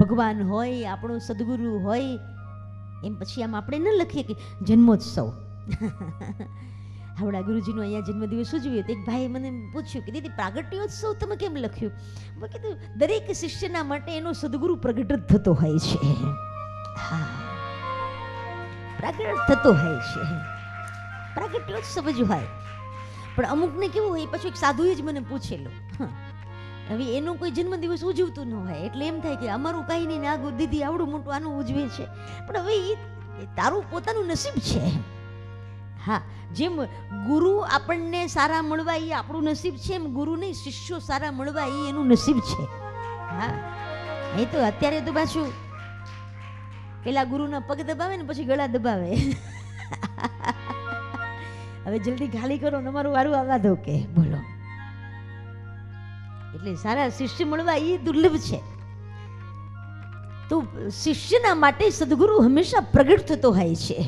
ભગવાન હોય, આપણો સદગુરુ હોય, એમ પછી આમ આપણે ન લખીએ કે જન્મોત્સવ. આપણા ગુરુજીનો અહીંયા જન્મદિવસ ઉજવ્યો તો એક ભાઈ મને પૂછ્યું કે દીદી પ્રાગટ્યોત્સવ તમે કેમ લખ્યું? મેં કીધું દરેક શિષ્યના માટે એનો સદગુરુ પ્રગટ જ થતો હોય છે. હા, પ્રગટ થતો હોય છે, પ્રાગટ્યોત્સવ જ હોય. પણ અમુકને કેવું હોય, પછી એક સાધુએ જ મને પૂછેલું, હવે એનો કોઈ જન્મદિવસ ઉજવતું ન હોય એટલે એમ થાય કે અમારું કાંઈ નહીં, આ દીદી આવડું મોટું આનું ઉજવે છે. પણ હવે એ તારું પોતાનું નસીબ છે. હા, જેમ ગુરુ આપણને સારા મળવા એ આપણું નસીબ છે, એમ ગુરુ નહીં શિષ્યો સારા મળવા એ એનું નસીબ છે. હા, એ તો અત્યારે તો પાછું પેલા ગુરુના પગ દબાવે ને પછી ગળા દબાવે. હવે જલ્દી ખાલી કરો ને અમારું વારું આવવા દો કે બોલો. એટલે સારા શિષ્ય મળવા એ દુર્લભ છે. તો શિષ્યના માટે સદગુરુ હંમેશા પ્રગટ થતો હોય છે.